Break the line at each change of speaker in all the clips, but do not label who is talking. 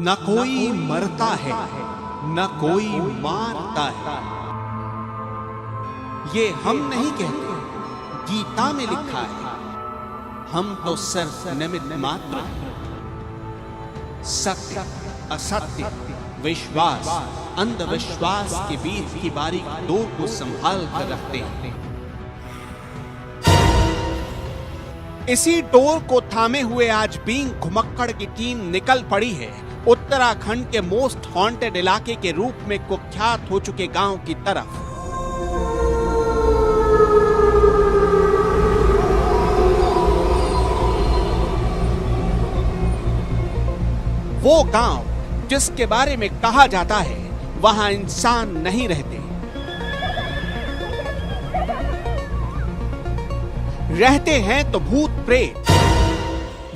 न कोई मरता है न कोई मारता है। ये हम नहीं कहते, गीता में लिखा है। हम तो सिर्फ निमित्त मात्र हैं। सत्य असत्य विश्वास अंधविश्वास के बीच की बारीक डोर को संभाल कर रखते हैं। इसी डोर को थामे हुए आज बीइंग घुमक्कड़ की टीम निकल पड़ी है उत्तराखंड के मोस्ट हॉन्टेड इलाके के रूप में कुख्यात हो चुके गांव की तरफ। वो गांव जिसके बारे में कहा जाता है वहां इंसान नहीं रहते, रहते हैं तो भूत प्रेत।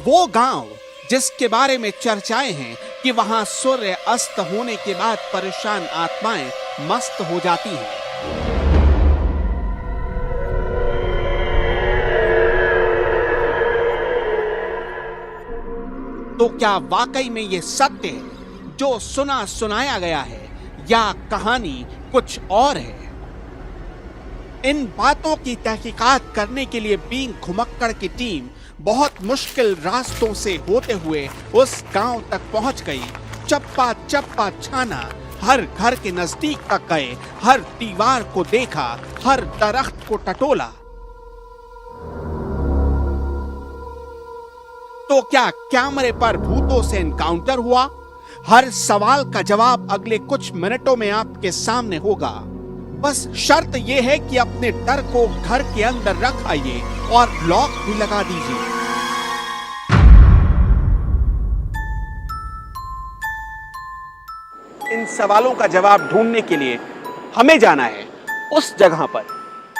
वो गांव जिसके बारे में चर्चाएं हैं कि वहां सूर्य अस्त होने के बाद परेशान आत्माएं मस्त हो जाती हैं। तो क्या वाकई में ये सत्य है जो सुना सुनाया गया है, या कहानी कुछ और है? इन बातों की तहकीकात करने के लिए बीइंग घुमक्कड़ की टीम बहुत मुश्किल रास्तों से होते हुए उस गांव तक पहुंच गई। चप्पा चप्पा छाना, हर घर के नजदीक तक गए, हर दीवार को देखा, हर दरख्त को टटोला। तो क्या कैमरे पर भूतों से एनकाउंटर हुआ? हर सवाल का जवाब अगले कुछ मिनटों में आपके सामने होगा। बस शर्त यह है कि अपने डर को घर के अंदर रख आइए और लॉक भी लगा दीजिए। इन सवालों का जवाब ढूंढने के लिए हमें जाना है उस जगह पर।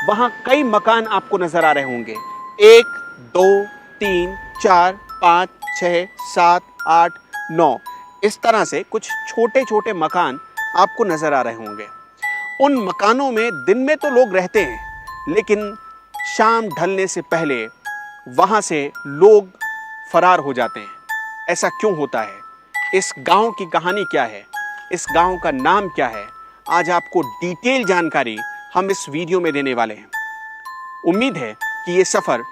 वहां कई मकान आपको नजर आ रहे होंगे। 1 2 3 4 5 6 7 8 9 इस तरह से कुछ छोटे छोटे मकान आपको नजर आ रहे होंगे। उन मकानों में दिन में तो लोग रहते हैं, लेकिन शाम ढलने से पहले वहां से लोग फरार हो जाते हैं। ऐसा क्यों होता है? इस गांव की कहानी क्या है? इस गांव का नाम क्या है? आज आपको डिटेल जानकारी हम इस वीडियो में देने वाले हैं। उम्मीद है कि ये सफर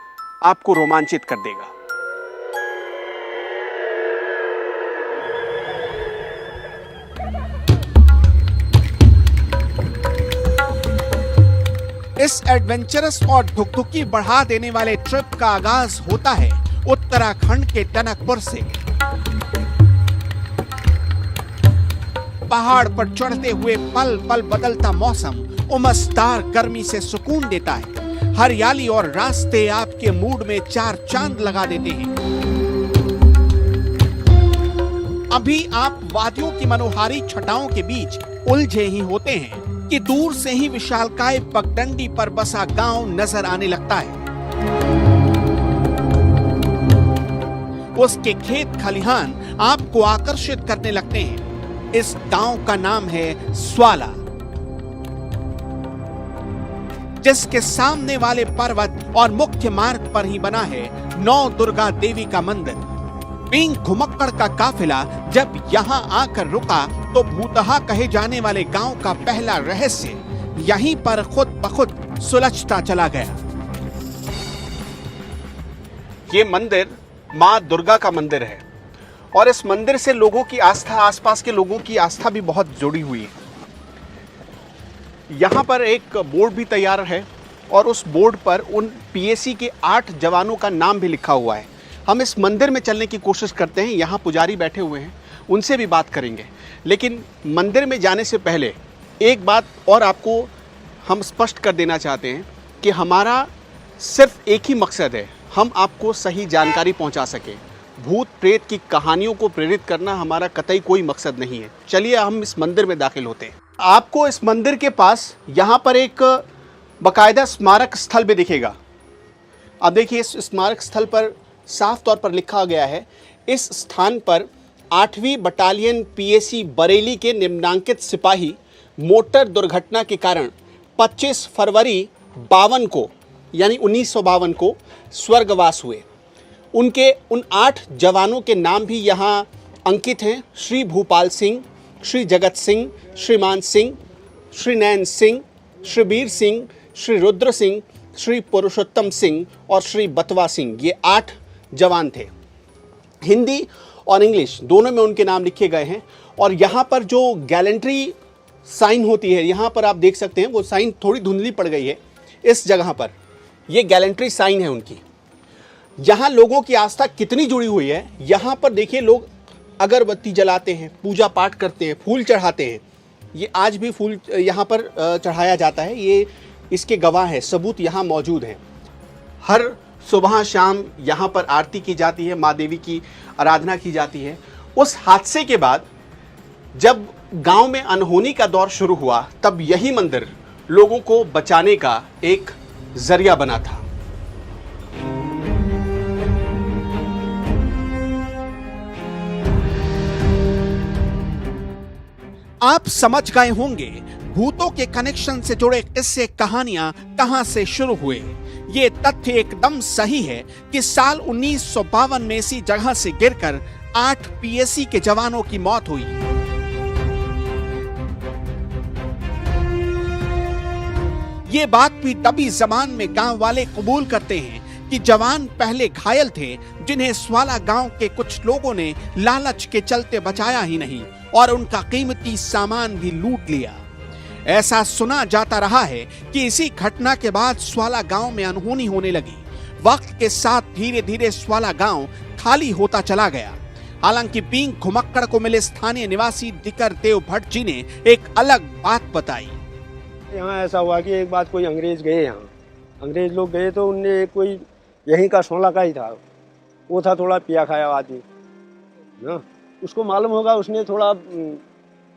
आपको रोमांचित कर देगा। इस एडवेंचरस और धुकधुकी बढ़ा देने वाले ट्रिप का आगाज होता है उत्तराखंड के टनकपुर से। पहाड़ पर चढ़ते हुए पल पल बदलता मौसम उमसदार गर्मी से सुकून देता है। हरियाली और रास्ते आपके मूड में 4 चांद लगा देते हैं। अभी आप वादियों की मनोहारी छटाओं के बीच उलझे ही होते हैं कि दूर से ही विशालकाय पगडंडी पर बसा गांव नजर आने लगता है। उसके खेत खलिहान आपको आकर्षित करने लगते हैं। इस गांव का नाम है स्वाला, जिसके सामने वाले पर्वत और मुख्य मार्ग पर ही बना है नौ दुर्गा देवी का मंदिर। बीइंग घुमक्कड़ का काफिला जब यहां आकर रुका तो भूतहा कहे जाने वाले गांव का पहला रहस्य यहीं पर खुद ब खुद सुलझता चला गया। ये मंदिर मां दुर्गा का मंदिर है और इस मंदिर से लोगों की आस्था, आसपास के लोगों की आस्था भी बहुत जुड़ी हुई है। यहाँ पर एक बोर्ड भी तैयार है और उस बोर्ड पर उन पीएसी के 8 जवानों का नाम भी लिखा हुआ है। हम इस मंदिर में चलने की कोशिश करते हैं। यहाँ पुजारी बैठे हुए हैं, उनसे भी बात करेंगे। लेकिन मंदिर में जाने से पहले एक बात और आपको हम स्पष्ट कर देना चाहते हैं कि हमारा सिर्फ एक ही मकसद है, हम आपको सही जानकारी पहुँचा सकें। भूत प्रेत की कहानियों को प्रेरित करना हमारा कतई कोई मकसद नहीं है। चलिए हम इस मंदिर में दाखिल होते हैं। आपको इस मंदिर के पास यहाँ पर एक बाकायदा स्मारक स्थल भी दिखेगा। अब देखिए, इस स्मारक स्थल पर साफ तौर पर लिखा गया है, इस स्थान पर 8वीं बटालियन पीएसी बरेली के निम्नांकित सिपाही मोटर दुर्घटना के कारण 25 फरवरी 52 को यानी 1952 को स्वर्गवास हुए। उनके उन 8 जवानों के नाम भी यहाँ अंकित हैं श्री भूपाल सिंह, श्री जगत सिंह, श्रीमान सिंह, श्री नैन सिंह, श्री बीर सिंह, श्री रुद्र सिंह, श्री पुरुषोत्तम सिंह और श्री बतवा सिंह। ये 8 जवान थे। हिंदी और इंग्लिश दोनों में उनके नाम लिखे गए हैं। और यहाँ पर जो गैलेंट्री साइन होती है, यहाँ पर आप देख सकते हैं, वो साइन थोड़ी धुंधली पड़ गई है इस जगह पर, ये गैलेंट्री साइन है उनकी। यहाँ लोगों की आस्था कितनी जुड़ी हुई है, यहाँ पर देखिए लोग अगरबत्ती जलाते हैं, पूजा पाठ करते हैं, फूल चढ़ाते हैं। ये आज भी फूल यहाँ पर चढ़ाया जाता है, ये इसके गवाह है, सबूत यहाँ मौजूद हैं। हर सुबह शाम यहाँ पर आरती की जाती है, माँ देवी की आराधना की जाती है। उस हादसे के बाद जब गांव में अनहोनी का दौर शुरू हुआ, तब यही मंदिर लोगों को बचाने का एक जरिया बना था। आप समझ गए होंगे भूतों के कनेक्शन से जुड़े किस्से कहानियां कहां से शुरू हुए। ये तथ्य एकदम सही है कि साल 1952 में इसी जगह से गिरकर 8 पीएसी के जवानों की मौत हुई। ये बात भी तभी जबान में गांव वाले कबूल करते हैं कि जवान पहले घायल थे, जिन्हें स्वाला गांव के कुछ लोगों ने लालच के चलते बचाया ही नहीं और उनका कीमती सामान भी लूट लिया। ऐसा सुना जाता रहा है कि इसी घटना के बाद स्वाला गांव में अनहोनी होने लगी। वक्त के साथ धीरे धीरे स्वाला गांव खाली होता चला गया। हालांकि बींग घुमक्कड़ को मिले स्थानीय निवासी दिकर देव भट्ट जी ने एक अलग बात बताई।
यहाँ ऐसा हुआ कि एक बात कोई अंग्रेज गए, यहाँ अंग्रेज लोग गए तो उनने कोई यहीं का सोला का ही था, वो था थोड़ा पिया खाया आदमी ना, उसको मालूम होगा, उसने थोड़ा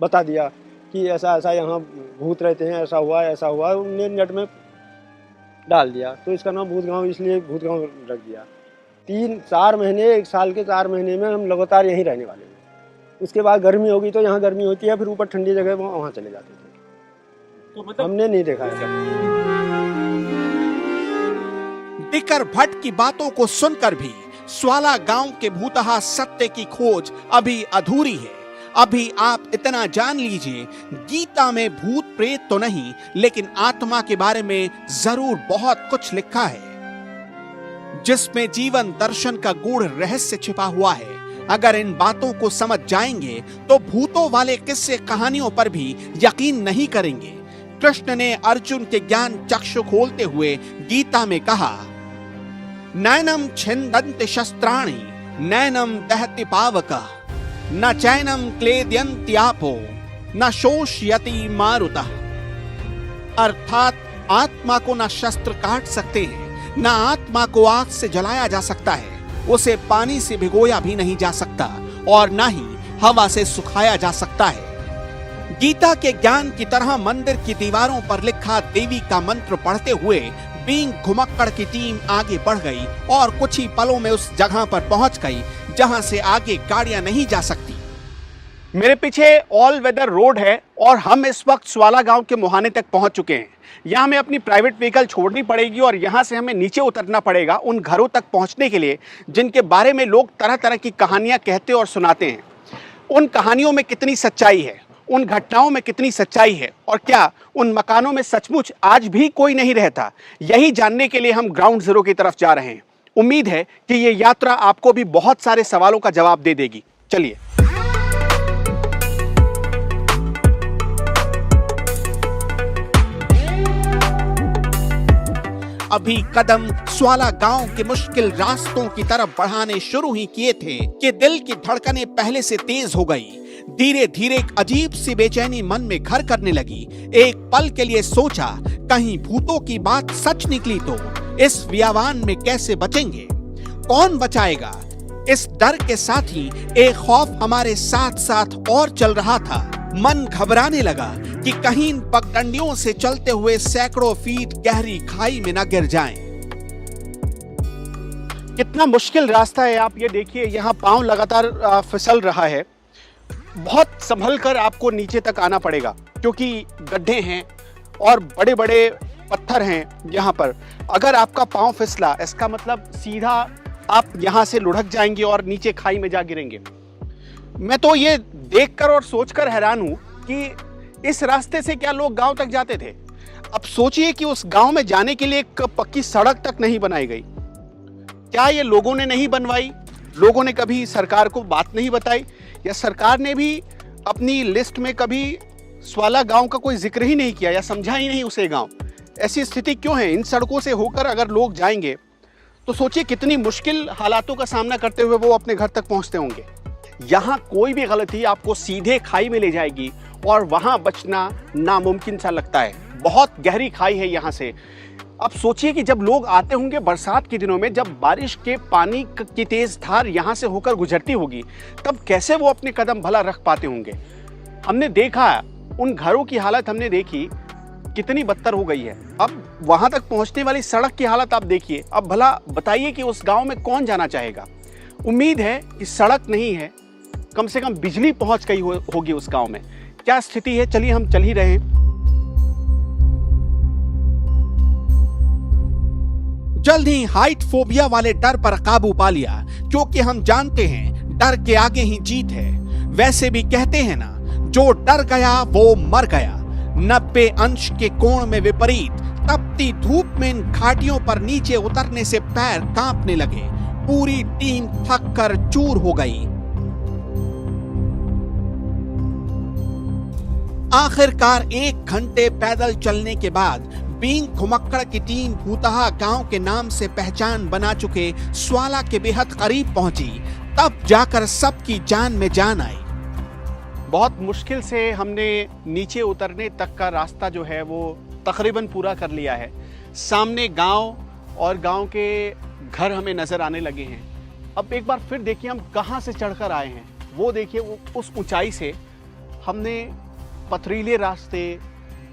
बता दिया कि ऐसा ऐसा यहाँ भूत रहते हैं, ऐसा हुआ, उनने नेट में डाल दिया। तो इसका नाम भूत गांव, इसलिए भूत गांव रख दिया। 3-4 महीने, 1 साल के 4 महीने में हम लगातार यहीं रहने वाले हैं। उसके बाद गर्मी होगी तो यहाँ गर्मी होती है, फिर ऊपर ठंडी जगह वहाँ चले जाते थे। तो मतलब हमने नहीं देखा है।
दिकर भट्ट की बातों को सुनकर भी स्वाला गांव के भूतहा सत्य की खोज अभी अधूरी है। अभी आप इतना जान लीजिए, गीता में भूत प्रेत तो नहीं, लेकिन आत्मा के बारे में जरूर बहुत कुछ लिखा है, जिसमें जीवन दर्शन का गूढ़ रहस्य छिपा हुआ है। अगर इन बातों को समझ जाएंगे तो भूतों वाले किस्से कहानियों पर भी यकीन नहीं करेंगे। कृष्ण ने अर्जुन के ज्ञान चक्षु खोलते हुए गीता में कहा, नैनम छिन्दन्ति शस्त्राणि नैनम दहति पावकः न चैनम क्लेदयन्ति आपो न शोषयति मारुतः। अर्थात आत्मा को न शस्त्र काट सकते हैं, न आत्मा को आग से जलाया जा सकता है, उसे पानी से भिगोया भी नहीं जा सकता और न ही हवा से सुखाया जा सकता है। गीता के ज्ञान की तरह मंदिर की दीवारों पर लिखा देवी का मंत्र पढ़ते हुए बींग घुमक्कड़ की टीम आगे बढ़ गई और कुछ ही पलों में उस जगह पर पहुंच गई जहां से आगे गाड़ियां नहीं जा सकती। मेरे पीछे ऑल वेदर रोड है और हम इस वक्त स्वाला गांव के मुहाने तक पहुंच चुके हैं। यहाँ हमें अपनी प्राइवेट व्हीकल छोड़नी पड़ेगी और यहाँ से हमें नीचे उतरना पड़ेगा उन घरों तक पहुँचने के लिए जिनके बारे में लोग तरह तरह की कहानियाँ कहते और सुनाते हैं। उन कहानियों में कितनी सच्चाई है, उन घटनाओं में कितनी सच्चाई है और क्या उन मकानों में सचमुच आज भी कोई नहीं रहता, यही जानने के लिए हम ग्राउंड जीरो की तरफ जा रहे हैं। उम्मीद है कि ये यात्रा आपको भी बहुत सारे सवालों का जवाब दे देगी। चलिए। अभी कदम स्वाला गांव के मुश्किल रास्तों की तरफ बढ़ाने शुरू ही किए थे कि दिल की धड़कनें पहले से तेज हो गई। धीरे धीरे एक अजीब सी बेचैनी मन में घर करने लगी। एक पल के लिए सोचा, कहीं भूतों की बात सच निकली तो इस बियावान में कैसे बचेंगे, कौन बचाएगा। इस डर के साथ ही एक खौफ हमारे साथ साथ और चल रहा था। मन घबराने लगा कि कहीं इन पगडंडियों से चलते हुए सैकड़ों फीट गहरी खाई में न गिर जाएं। कितना मुश्किल रास्ता है, आप ये देखिए, यहाँ पांव लगातार फिसल रहा है। बहुत संभल कर आपको नीचे तक आना पड़ेगा क्योंकि गड्ढे हैं और बड़े बड़े पत्थर हैं यहाँ पर। अगर आपका पांव फिसला, इसका मतलब सीधा आप यहाँ से लुढ़क जाएंगे और नीचे खाई में जा गिरेंगे। मैं तो ये देखकर और सोचकर हैरान हूं कि इस रास्ते से क्या लोग गांव तक जाते थे। अब सोचिए कि उस गांव में जाने के लिए एक पक्की सड़क तक नहीं बनाई गई। क्या ये लोगों ने नहीं बनवाई? लोगों ने कभी सरकार को बात नहीं बताई, या सरकार ने भी अपनी लिस्ट में कभी स्वाला गांव का कोई जिक्र ही नहीं किया, या समझा ही नहीं उसे गांव? ऐसी स्थिति क्यों है? इन सड़कों से होकर अगर लोग जाएंगे तो सोचिए कितनी मुश्किल हालातों का सामना करते हुए वो अपने घर तक पहुंचते होंगे। यहाँ कोई भी गलती आपको सीधे खाई में ले जाएगी और वहां बचना नामुमकिन सा लगता है। बहुत गहरी खाई है यहाँ से। अब सोचिए कि जब लोग आते होंगे बरसात के दिनों में, जब बारिश के पानी की तेज धार यहाँ से होकर गुजरती होगी, तब कैसे वो अपने कदम भला रख पाते होंगे। हमने देखा उन घरों की हालत, हमने देखी कितनी बदतर हो गई है। अब वहां तक पहुंचने वाली सड़क की हालत आप देखिए। अब भला बताइए कि उस गांव में कौन जाना चाहेगा। उम्मीद है कि सड़क नहीं है, कम से कम बिजली पहुंच गई होगी उस गांव में। क्या स्थिति है, चलिए हम चल ही रहे हैं।
जल्द ही हाइट फोबिया वाले डर पर काबू पा लिया, क्योंकि हम जानते हैं डर के आगे ही जीत है। वैसे भी कहते हैं ना, जो डर गया वो मर गया। 90 अंश के कोण में विपरीत तपती धूप में इन घाटियों पर नीचे उतरने से पैर कांपने लगे। पूरी टीम थक कर चूर हो गई। आखिरकार 1 घंटे पैदल चलने के बाद बींग घुमक्कड़ की टीम भूतहा गांव के नाम से पहचान बना चुके स्वाला के बेहद करीब पहुंची। तब जाकर सबकी जान में जान आई।
बहुत मुश्किल से हमने नीचे उतरने तक का रास्ता जो है वो तकरीबन पूरा कर लिया है। सामने गांव और गांव के घर हमें नजर आने लगे हैं। अब एक बार फिर देखिए हम कहां से चढ़कर आए हैं। वो देखिए, वो उस ऊंचाई से हमने पथरीले रास्ते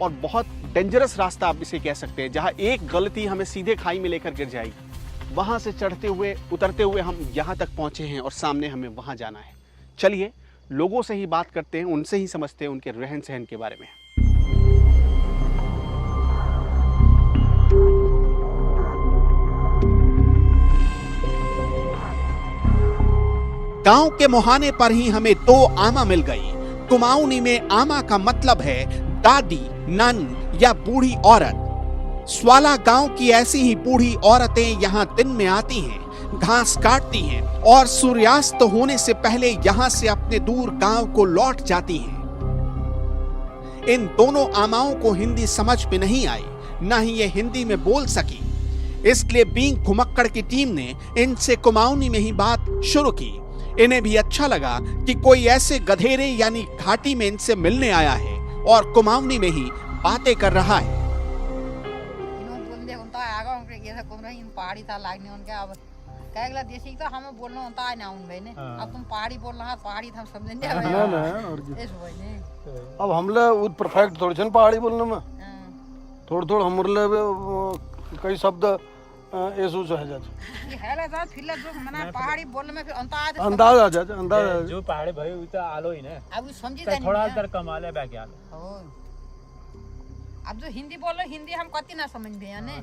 और बहुत डेंजरस रास्ता आप इसे कह सकते हैं, जहां एक गलती हमें सीधे खाई में लेकर गिर जाएगी। वहां से चढ़ते हुए उतरते हुए हम यहां तक पहुंचे हैं और सामने हमें वहां जाना है। चलिए लोगों से ही बात करते हैं, उनसे ही समझते हैं उनके रहन सहन के बारे में।
गांव के मुहाने पर ही हमें 2 आमा मिल गई। कुमाऊनी में आमा का मतलब है दादी, नानी या बूढ़ी औरत। स्वाला गांव की ऐसी ही बूढ़ी औरतें यहाँ दिन में आती हैं, घास काटती हैं और सूर्यास्त होने से पहले यहां से अपने दूर गांव को लौट जाती हैं। इन दोनों आमाओं को हिंदी समझ में नहीं आई, ना ही ये हिंदी में बोल सकी। इसलिए बींग घुमक्कड़ की टीम ने इनसे कुमाऊनी में ही बात शुरू की। इन्हें भी अच्छा लगा कि कोई ऐसे गधेरे यानी घाटी में इनसे मिलने आया है और कुमाऊनी में ही बातें कर रहा है।
पहाड़ी था लागने उनके अब कहला देसी तो हमें बोलना होता है ना उन भाई ने। अब तुम पहाड़ी बोल रहा पहाड़ी हम समझ नहीं आ रहा
ना और
इस भाई ने
अब हमले वो परफेक्ट थोड़ी छन पहाड़ी बोलने में थोड़ हमरले कई शब्द ऐसो है जाते
ये हैला था फिर जो मना पहाड़ी बोलने में फिर अंदाज
आ जाता अंदाज
जो पहाड़ी भाई वो तो आलो ही ना।
अब समझी नहीं
थोड़ा दर कमाल है बाकी आलो।
अब जो हिंदी बोलो हिंदी हम कति ना समझ भी ने।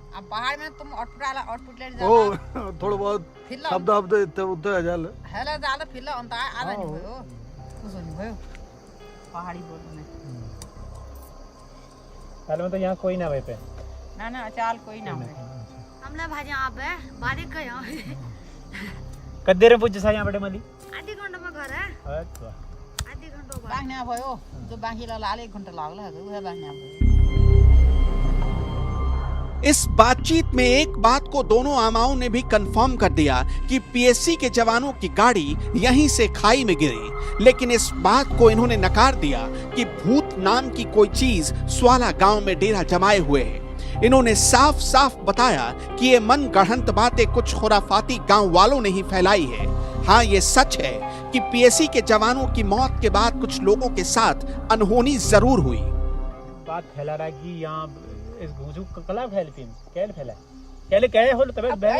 अब पहाड़ में तुम आउटपुट ले
ओ थोड़ा बहुत शब्द अब इतने उतने आ जाले
हैला जाले फिर अंदाज आला नहीं भयो कुछ नहीं भयो पहाड़ी बोलने
पहले में तो यहाँ कोई ना भाई पे
ना अचाल कोई ना है
हमला भाजी आप है बारी गयो
कद्देरे पूछ सा यहाँ बेटे मली
आधी घंटा में घर है
अच्छा
आधी घंटा बाद
बांगना भयो जो बाकी लाल 1 घंटा लागला है वो है बांगना भयो।
इस बातचीत में एक बात को दोनों आमाओं ने भी कंफर्म कर दिया कि पीएससी के जवानों की गाड़ी यहीं से खाई में गिरी। लेकिन इस बात को इन्होंने नकार दिया कि भूत नाम की कोई चीज स्वाला गांव में डेरा जमाए हुए है। इन्होंने साफ साफ बताया कि ये मन गढ़ंत बातें कुछ खुराफाती गांव वालों ने ही फैलाई है। हाँ, ये सच है कि पीएससी के जवानों की मौत के बाद कुछ लोगों के साथ अनहोनी जरूर हुई।
बात फैला रहा कि यहाँ इस घूंचू कला फैल फिल्म कैल फैला कैले कहे होल तबे बे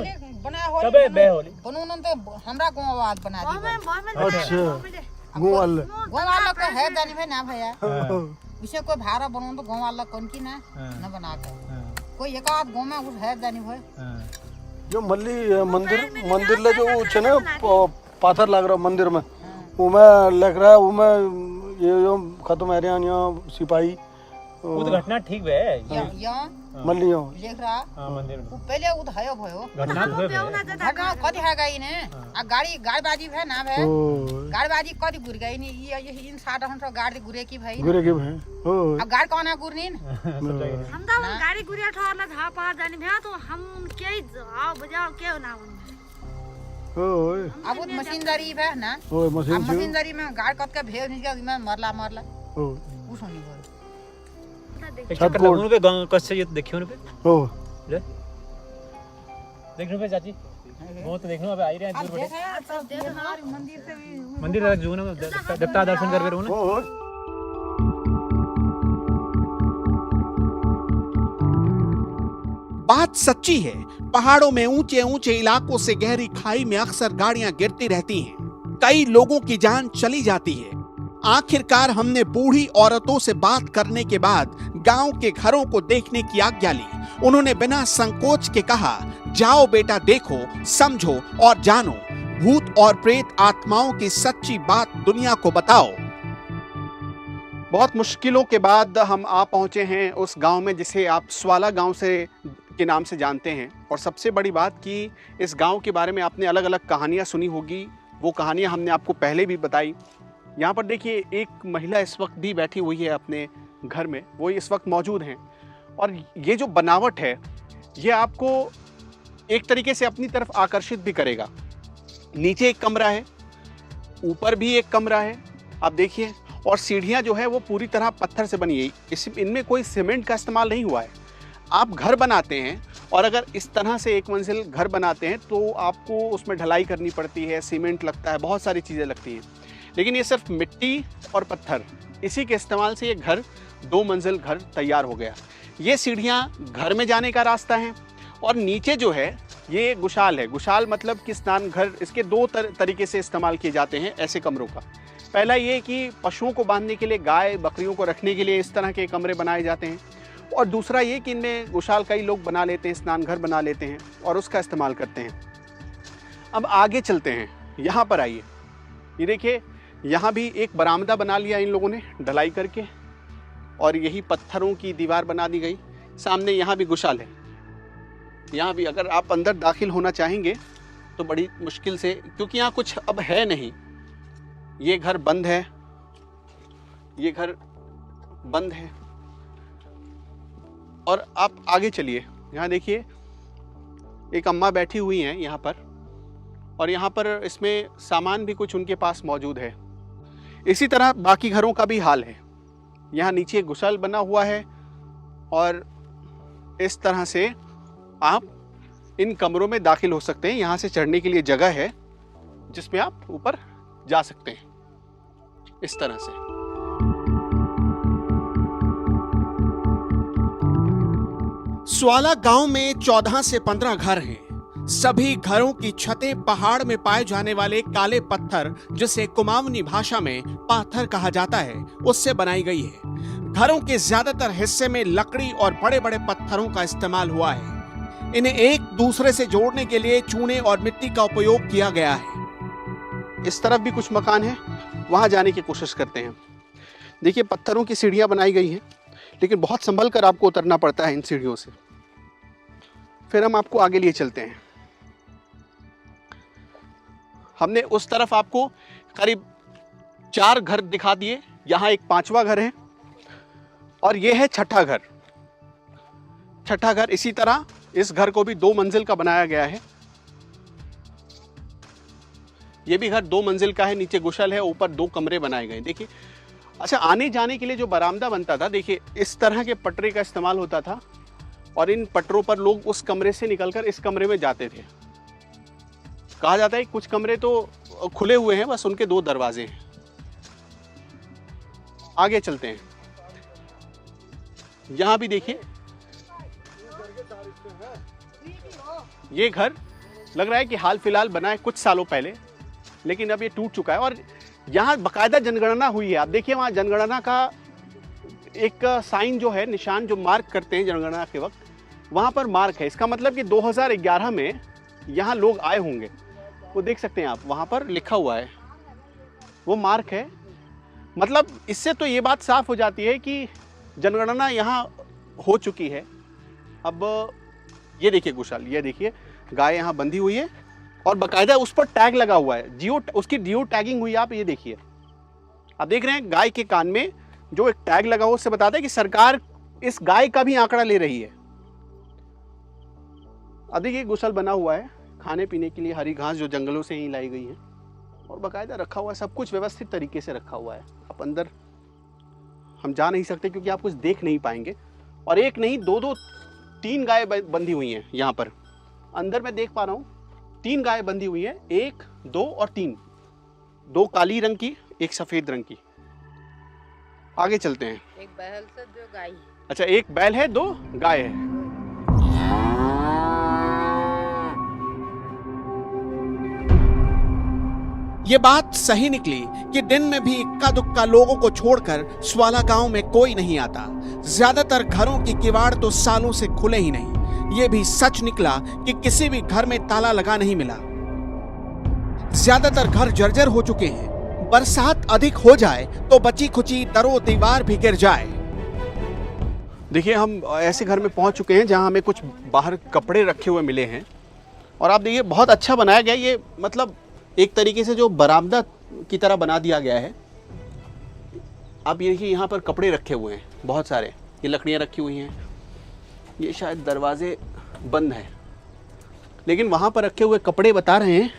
बना हो
तबे बे होली
बनून तो हमरा गांव आवाज बना दी।
अच्छा गोवाल
वाला को है जानी भाई ना भैया उसे कोई भारा बनून तो गांव वाला कौन की ना न बना के कोई एक आध गांव में उस है जानी भाई
जो मल्ली मंदिर ले जो छे ना पाथर लाग रहा मंदिर में वो मैं लिख रहा है वो मैं ये जो खत्म है यहाँ सिपाही
वो तो घटना ठीक है
यहाँ
मल्लियों
लेख रहा
हाँ मंदिर में
वो पहले उध भयो भयो
घटना तो है
घटना कति है गई ने आ गाड़ीबाजी भे ना भे गाड़ीबाजी कति गुर गई नी ये इन 60 गाड़ी गुरे की भाई
गुरे के भाई हो
अब गाड़ी कौन है गुरनीन
हम तो गाड़ी गुड़िया ठहरना था पार जाने भैया तो हम क्या आओ बजाओ क्या ना
हो
अब उत मशीनदारी है ना
हो
अब
मशीन से
मशीनदारी में गाड़ कत के भेज निकल में मरला
हो
कुछ नहीं बोल
एक चक्कर लगून पे गांव कस से ये देखियो पे
हो
ले देखने पे चाची वो तो देखनो अब आ ही रहे हैं
अब
दूर
देखा
बैठे
सब हमारे मंदिर से भी
मंदिर तक जो ना देवता दर्शन कर रहे हो ना
हो
बात सच्ची है, पहाड़ों में ऊंचे ऊंचे इलाकों से गहरी खाई में अक्सर गाड़ियां गिरती रहती हैं। कई लोगों की जान चली जाती है। आखिरकार हमने बूढ़ी औरतों से बात करने के बाद गांव के घरों को देखने की आज्ञा ली। उन्होंने बिना संकोच के कहा, जाओ बेटा, देखो, समझो और जानो। भूत और प्रेत आत्माओं की सच्ची बात दुनिया को बताओ।
बहुत मुश्किलों के बाद हम आ पहुंचे हैं उस गांव में जिसे आप स्वाला गांव से के नाम से जानते हैं। और सबसे बड़ी बात कि इस गांव के बारे में आपने अलग अलग कहानियां सुनी होगी, वो कहानियां हमने आपको पहले भी बताई। यहाँ पर देखिए एक महिला इस वक्त भी बैठी हुई है अपने घर में, वो इस वक्त मौजूद हैं। और ये जो बनावट है ये आपको एक तरीके से अपनी तरफ आकर्षित भी करेगा। नीचे एक कमरा है, ऊपर भी एक कमरा है, आप देखिए। और सीढ़ियाँ जो है वो पूरी तरह पत्थर से बनी है, इनमें कोई सीमेंट का इस्तेमाल नहीं हुआ है। आप घर बनाते हैं और अगर इस तरह से एक मंजिल घर बनाते हैं तो आपको उसमें ढलाई करनी पड़ती है, सीमेंट लगता है, बहुत सारी चीज़ें लगती हैं। लेकिन ये सिर्फ मिट्टी और पत्थर, इसी के इस्तेमाल से ये घर 2 मंजिल घर तैयार हो गया। ये सीढ़ियाँ घर में जाने का रास्ता है। और नीचे जो है ये गुशाल है। गुशाल मतलब कि स्नान घर। इसके 2 तरीके से इस्तेमाल किए जाते हैं ऐसे कमरों का। पहला ये कि पशुओं को बांधने के लिए, गाय बकरियों को रखने के लिए इस तरह के कमरे बनाए जाते हैं। और दूसरा ये कि इनमें गुशाल कई लोग बना लेते हैं, स्नान घर बना लेते हैं और उसका इस्तेमाल करते हैं। अब आगे चलते हैं, यहाँ पर आइए। ये देखिए यहाँ भी एक बरामदा बना लिया इन लोगों ने ढलाई करके, और यही पत्थरों की दीवार बना दी गई। सामने यहाँ भी गुशाल है। यहाँ भी अगर आप अंदर दाखिल होना चाहेंगे तो बड़ी मुश्किल से, क्योंकि यहाँ कुछ अब है नहीं। ये घर बंद है, ये घर बंद है। और आप आगे चलिए, यहाँ देखिए एक अम्मा बैठी हुई हैं यहाँ पर, और यहाँ पर इसमें सामान भी कुछ उनके पास मौजूद है। इसी तरह बाकी घरों का भी हाल है। यहाँ नीचे गुसल बना हुआ है और इस तरह से आप इन कमरों में दाखिल हो सकते हैं। यहाँ से चढ़ने के लिए जगह है जिसमें आप ऊपर जा सकते हैं इस तरह से।
स्वाला गांव में 14 से 15 घर हैं। सभी घरों की छतें पहाड़ में पाए जाने वाले काले पत्थर, जिसे कुमाऊनी भाषा में पाथर कहा जाता है, उससे बनाई गई है। घरों के ज्यादातर हिस्से में लकड़ी और बड़े बड़े पत्थरों का इस्तेमाल हुआ है। इन्हें एक दूसरे से जोड़ने के लिए चूने और मिट्टी का उपयोग किया गया है।
इस तरफ भी कुछ मकान है, वहां जाने की कोशिश करते हैं। देखिए पत्थरों की सीढ़ियां बनाई गई हैं, लेकिन बहुत संभल कर आपको उतरना पड़ता है इन सीढ़ियों से। फिर हम आपको आगे लिए चलते हैं। हमने उस तरफ आपको करीब 4 घर दिखा दिए, यहाँ एक 5वां घर है और ये है 6ठा घर। 6ठा घर इसी तरह, इस घर को भी 2 मंजिल का बनाया गया है। ये भी घर 2 मंजिल का है, नीचे गुशल है, ऊपर 2 कमरे बनाए गए। देखिए, अच्छा, आने जाने के लिए जो बरामदा बनता था, देखिए इस तरह के पटरे का इस्तेमाल होता था और इन पटरों पर लोग उस कमरे से निकलकर इस कमरे में जाते थे। कहा जाता है कुछ कमरे तो खुले हुए हैं, बस उनके 2 दरवाजे हैं। आगे चलते हैं, यहां भी देखिए ये घर लग रहा है कि हाल फिलहाल बना है कुछ सालों पहले, लेकिन अब ये टूट चुका है। और यहाँ बाकायदा जनगणना हुई है। आप देखिए वहाँ जनगणना का एक साइन जो है, निशान जो मार्क करते हैं जनगणना के वक्त, वहाँ पर मार्क है। इसका मतलब कि 2011 में यहाँ लोग आए होंगे। वो देख सकते हैं आप, वहाँ पर लिखा हुआ है, वो मार्क है। मतलब इससे तो ये बात साफ हो जाती है कि जनगणना यहाँ हो चुकी है। अब ये देखिए कुशाल, ये देखिए गाय यहाँ बंधी हुई है और बाकायदा उस पर टैग लगा हुआ है, उसकी जियो टैगिंग हुई है। आप ये देखिए, आप देख रहे हैं गाय के कान में जो एक टैग लगा हुआ, उससे बताता है कि सरकार इस गाय का भी आंकड़ा ले रही है। अब देखिए गुसल बना हुआ है, खाने पीने के लिए हरी घास जो जंगलों से ही लाई गई है और बाकायदा रखा हुआ है, सब कुछ व्यवस्थित तरीके से रखा हुआ है। आप अंदर हम जा नहीं सकते क्योंकि आप कुछ देख नहीं पाएंगे। और एक नहीं, दो 3 गाय बंधी हुई हैं यहाँ पर। अंदर मैं देख पा रहा हूँ 3 गाय बंधी हुई हैं, 1, 2 और 3, 2 काली रंग की, 1 सफेद रंग की। आगे चलते हैं।
एक बैल से 2 गाय।
अच्छा, 1 बैल है, 2 गाय है।
ये बात सही निकली कि दिन में भी इक्का दुक्का लोगों को छोड़कर स्वाला गांव में कोई नहीं आता। ज्यादातर घरों की किवाड़ तो सालों से खुले ही नहीं। ये भी सच निकला कि किसी भी घर में ताला लगा नहीं मिला। ज्यादातर घर जर्जर हो चुके हैं। बरसात अधिक हो जाए तो बची खुची दरो दीवार भी गिर जाए।
देखिए, हम ऐसे घर में पहुंच चुके हैं जहां हमें कुछ बाहर कपड़े रखे हुए मिले हैं और आप देखिए बहुत अच्छा बनाया गया। ये मतलब एक तरीके से जो बरामदा की तरह बना दिया गया है। आप ये देखिए, यहाँ पर कपड़े रखे हुए हैं बहुत सारे, ये लकड़ियाँ रखी हुई हैं। ये शायद दरवाजे बंद हैं, लेकिन वहाँ पर रखे हुए कपड़े बता रहे हैं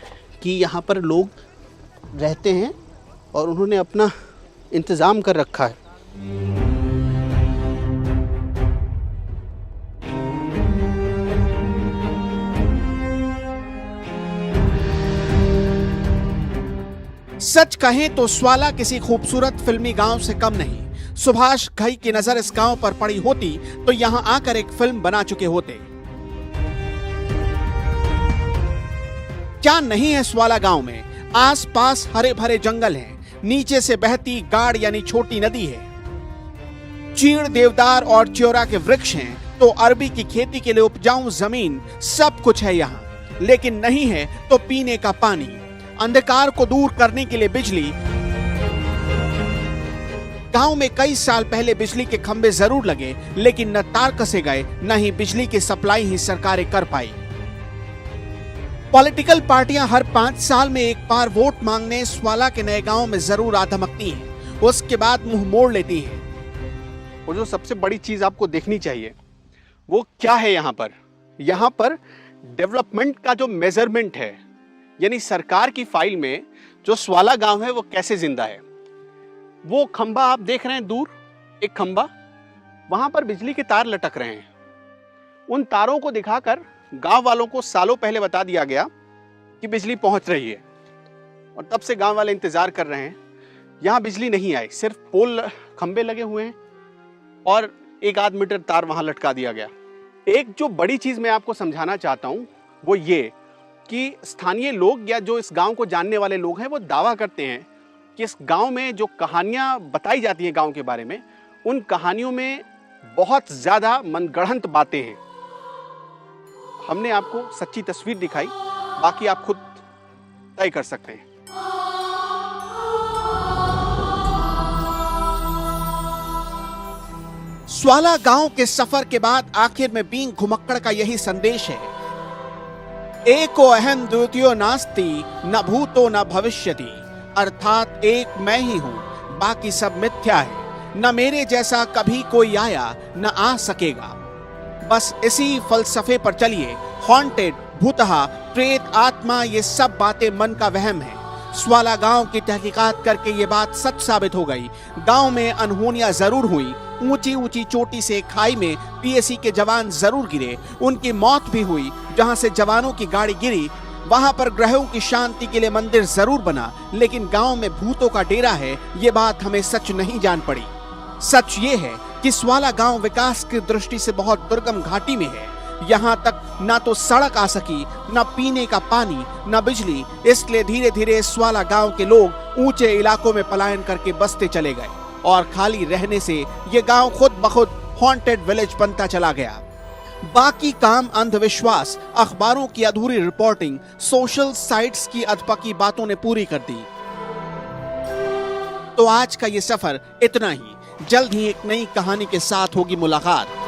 कि यहाँ पर लोग रहते हैं और उन्होंने अपना इंतज़ाम कर रखा है।
सच कहें तो स्वाला किसी खूबसूरत फिल्मी गांव से कम नहीं। सुभाष घई की नजर इस गांव पर पड़ी होती तो यहां आकर एक फिल्म बना चुके होते। क्या नहीं है स्वाला गांव में? आसपास हरे भरे जंगल हैं, नीचे से बहती गाड़ यानी छोटी नदी है, चीड़, देवदार और च्योरा के वृक्ष हैं, तो अरबी की खेती के लिए उपजाऊ जमीन, सब कुछ है यहाँ। लेकिन नहीं है तो पीने का पानी, अंधकार को दूर करने के लिए बिजली। गांव में कई साल पहले बिजली के खंभे जरूर लगे, लेकिन न तार कसे गए, न ही बिजली की सप्लाई ही सरकारें कर पाई। पॉलिटिकल पार्टियां हर 5 साल में एक बार वोट मांगने स्वाला के नए गांव में जरूर आ धमकती हैं, उसके बाद मुंह मोड़ लेती हैं।
और जो सबसे बड़ी चीज आपको देखनी चाहिए वो क्या है, यहाँ पर डेवलपमेंट का जो मेजरमेंट है, यानी सरकार की फाइल में जो स्वाला गांव है वो कैसे जिंदा है। वो खंबा आप देख रहे हैं दूर, एक खंबा, वहां पर बिजली के तार लटक रहे हैं। उन तारों को दिखाकर गांव वालों को सालों पहले बता दिया गया कि बिजली पहुंच रही है और तब से गांव वाले इंतजार कर रहे हैं। यहां बिजली नहीं आई, सिर्फ पोल खंबे लगे हुए हैं और 1-8 मीटर तार वहां लटका दिया गया। एक जो बड़ी चीज मैं आपको समझाना चाहता हूं वो ये कि स्थानीय लोग या जो इस गांव को जानने वाले लोग हैं वो दावा करते हैं कि इस गांव में जो कहानियां बताई जाती हैं गांव के बारे में, उन कहानियों में बहुत ज्यादा मनगढ़ंत बातें हैं। हमने आपको सच्ची तस्वीर दिखाई, बाकी आप खुद तय कर सकते हैं।
स्वाला गांव के सफर के बाद आखिर में बींग घुमक्कड़ का यही संदेश है, एको अहम द्वितीयो नास्ति, न भूतो न भविष्यति। अर्थात एक मैं ही हूं, बाकी सब मिथ्या है। न मेरे जैसा कभी कोई आया, न आ सकेगा। बस इसी फलसफे पर चलिए। हॉन्टेड, भूतहा, प्रेत, आत्मा, ये सब बातें मन का वहम है। स्वाला गांव की तहकीकात करके ये बात सच साबित हो गई। गांव में अनहोनियां जरूर हुई, ऊंची ऊंची चोटी से खाई में पीएसी के जवान जरूर गिरे, उनकी मौत भी हुई। जहां से जवानों की गाड़ी गिरी वहां पर ग्रहों की शांति के लिए मंदिर जरूर बना, लेकिन गांव में भूतों का डेरा है, ये बात हमें सच नहीं जान पड़ी। सच ये है कि स्वाला गांव विकास की दृष्टि से बहुत दुर्गम घाटी में है। यहाँ तक ना तो सड़क आ सकी, न पीने का पानी, न बिजली। इसलिए धीरे धीरे स्वाला गांव के लोग ऊंचे इलाकों में पलायन करके बसते चले गए और खाली रहने से ये गांव खुद बखुद हॉन्टेड विलेज बनता चला गया। बाकी काम अंधविश्वास, अखबारों की अधूरी रिपोर्टिंग, सोशल साइट्स की अधपकी बातों ने पूरी कर दी। तो आज का ये सफर इतना ही। जल्द ही एक नई कहानी के साथ होगी मुलाकात।